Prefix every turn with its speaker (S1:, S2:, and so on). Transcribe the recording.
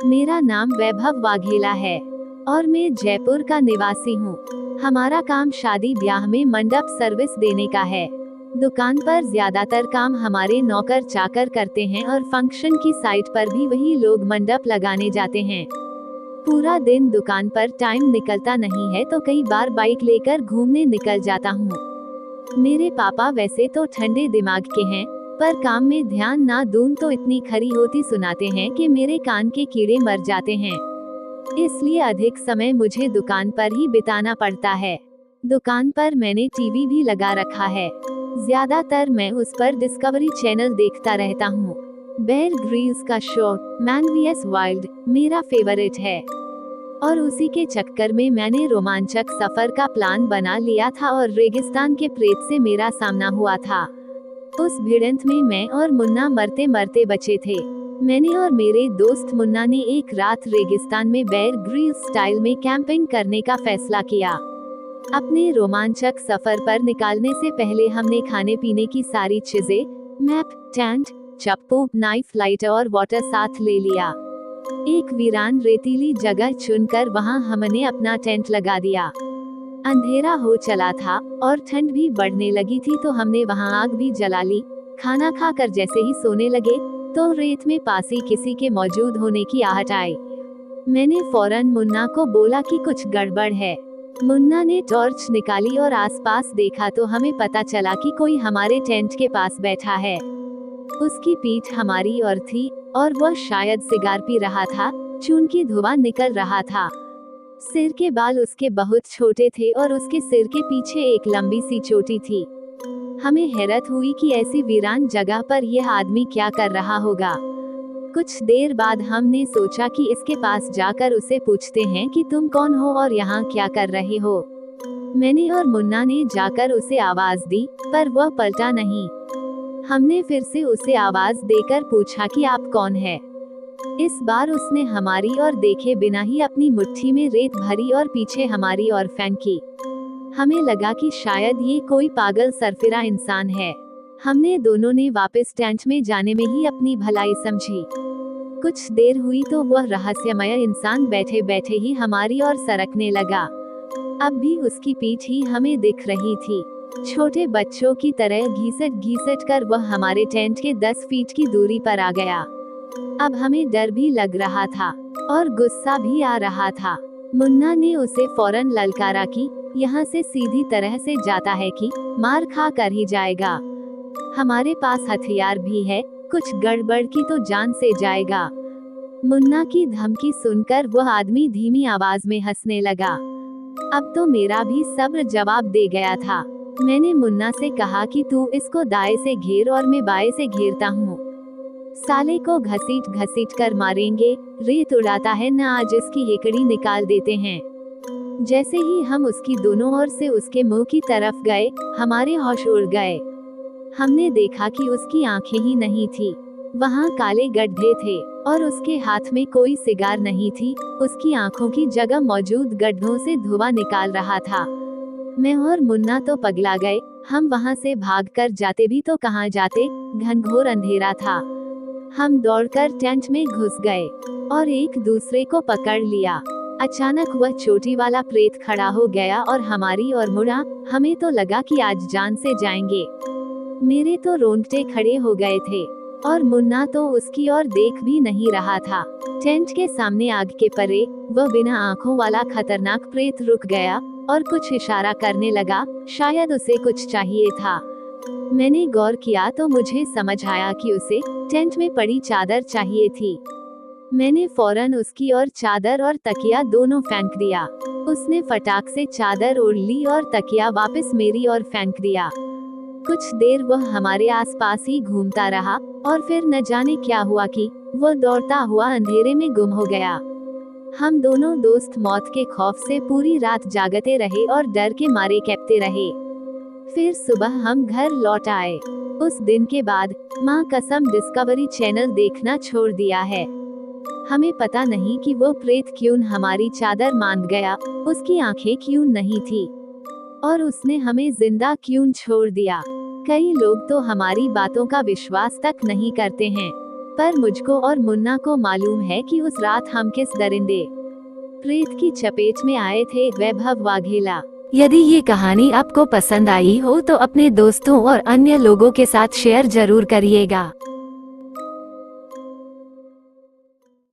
S1: मेरा नाम वैभव वाघेला है और मैं जयपुर का निवासी हूँ। हमारा काम शादी ब्याह में मंडप सर्विस देने का है। दुकान पर ज्यादातर काम हमारे नौकर चाकर करते हैं और फंक्शन की साइट पर भी वही लोग मंडप लगाने जाते हैं। पूरा दिन दुकान पर टाइम निकलता नहीं है तो कई बार बाइक लेकर घूमने निकल जाता हूँ। मेरे पापा वैसे तो ठंडे दिमाग के हैं, पर काम में ध्यान ना दूं तो इतनी खरी होती सुनाते हैं कि मेरे कान के कीड़े मर जाते हैं। इसलिए अधिक समय मुझे दुकान पर ही बिताना पड़ता है। दुकान पर मैंने टीवी भी लगा रखा है। ज्यादातर मैं उस पर डिस्कवरी चैनल देखता रहता हूँ। बेयर ग्रिल्स का शो मैन वीएस वाइल्ड मेरा फेवरेट है और उसी के चक्कर में मैंने रोमांचक सफर का प्लान बना लिया था और रेगिस्तान के प्रेत से मेरा सामना हुआ था। उस भिड़ंत में मैं और मुन्ना मरते मरते बचे थे। मैंने और मेरे दोस्त मुन्ना ने एक रात रेगिस्तान में बेयर ग्रिल्स स्टाइल में कैंपिंग करने का फैसला किया। अपने रोमांचक सफर पर निकालने से पहले हमने खाने पीने की सारी चीजें, मैप, टेंट, चप्पू, नाइफ, लाइटर और वाटर साथ ले लिया। एक वीरान रेतीली जगह चुनकर वहां हमने अपना टेंट लगा दिया। अंधेरा हो चला था और ठंड भी बढ़ने लगी थी तो हमने वहां आग भी जला ली। खाना खाकर जैसे ही सोने लगे तो रेत में पास ही किसी के मौजूद होने की आहट आई। मैंने फौरन मुन्ना को बोला कि कुछ गड़बड़ है। मुन्ना ने टॉर्च निकाली और आसपास देखा तो हमें पता चला कि कोई हमारे टेंट के पास बैठा है। उसकी पीठ हमारी ओर थी और वह शायद सिगार पी रहा था। चून की धुआं निकल रहा था। सिर के बाल उसके बहुत छोटे थे और उसके सिर के पीछे एक लंबी सी चोटी थी। हमें हैरत हुई कि ऐसी वीरान जगह पर यह आदमी क्या कर रहा होगा। कुछ देर बाद हमने सोचा कि इसके पास जाकर उसे पूछते हैं कि तुम कौन हो और यहाँ क्या कर रहे हो। मैंने और मुन्ना ने जाकर उसे आवाज दी, पर वह पलटा नहीं। हमने फिर से उसे आवाज देकर पूछा कि आप कौन है। इस बार उसने हमारी ओर देखे बिना ही अपनी मुट्ठी में रेत भरी और पीछे हमारी ओर फेंकी। हमें लगा कि शायद ये कोई पागल सरफिरा इंसान है। हमने दोनों ने वापस टेंट में जाने में ही अपनी भलाई समझी। कुछ देर हुई तो वह रहस्यमय इंसान बैठे बैठे ही हमारी ओर सरकने लगा। अब भी उसकी पीठ ही हमें दिख रही थी। छोटे बच्चों की तरह घीसट घीसट कर वह हमारे टेंट के 10 फीट की दूरी पर आ गया। अब हमें डर भी लग रहा था और गुस्सा भी आ रहा था। मुन्ना ने उसे फौरन ललकारा कि यहाँ से सीधी तरह से जाता है कि मार खा कर ही जाएगा। हमारे पास हथियार भी है, कुछ गड़बड़ की तो जान से जाएगा। मुन्ना की धमकी सुनकर वह आदमी धीमी आवाज में हंसने लगा। अब तो मेरा भी सब्र जवाब दे गया था। मैंने मुन्ना से कहा कि तू इसको दाएं से घेर और मैं बाएं से घेरता हूँ। साले को घसीट घसीट कर मारेंगे, रेत उड़ाता है न, आज इसकी हेकड़ी निकाल देते हैं। जैसे ही हम उसकी दोनों ओर से उसके मुंह की तरफ गए, हमारे होश उड़ गए। हमने देखा कि उसकी आंखें ही नहीं थी, वहाँ काले गड्ढे थे और उसके हाथ में कोई सिगार नहीं थी। उसकी आंखों की जगह मौजूद गड्ढों से धुआं निकाल रहा था। मैं और मुन्ना तो पगला गए। हम वहाँ से भागकर जाते भी तो कहाँ जाते, घनघोर अंधेरा था। हम दौड़कर टेंट में घुस गए और एक दूसरे को पकड़ लिया। अचानक वह चोटी वाला प्रेत खड़ा हो गया और हमारी ओर मुड़ा। हमें तो लगा कि आज जान से जाएंगे। मेरे तो रोंगटे खड़े हो गए थे और मुन्ना तो उसकी ओर देख भी नहीं रहा था। टेंट के सामने आग के परे वह बिना आंखों वाला खतरनाक प्रेत रुक गया और कुछ इशारा करने लगा। शायद उसे कुछ चाहिए था। मैंने गौर किया तो मुझे समझ आया कि उसे टेंट में पड़ी चादर चाहिए थी। मैंने फौरन उसकी ओर चादर और तकिया दोनों फेंक दिया। उसने फटाक से चादर ओढ़ ली और तकिया वापस मेरी ओर फेंक दिया। कुछ देर वह हमारे आसपास ही घूमता रहा और फिर न जाने क्या हुआ कि वह दौड़ता हुआ अंधेरे में गुम हो गया। हम दोनों दोस्त मौत के खौफ से पूरी रात जागते रहे और डर के मारे कैपते रहे। फिर सुबह हम घर लौट आए। उस दिन के बाद माँ कसम डिस्कवरी चैनल देखना छोड़ दिया है। हमें पता नहीं कि वो प्रेत क्यों हमारी चादर मान गया, उसकी आंखें क्यों नहीं थी और उसने हमें जिंदा क्यों छोड़ दिया। कई लोग तो हमारी बातों का विश्वास तक नहीं करते हैं। पर मुझको और मुन्ना को मालूम है कि उस रात हम किस दरिंदे प्रेत की चपेट में आए थे। वैभव वाघेला। यदि ये कहानी आपको पसंद आई हो तो अपने दोस्तों और अन्य लोगों के साथ शेयर जरूर करिएगा।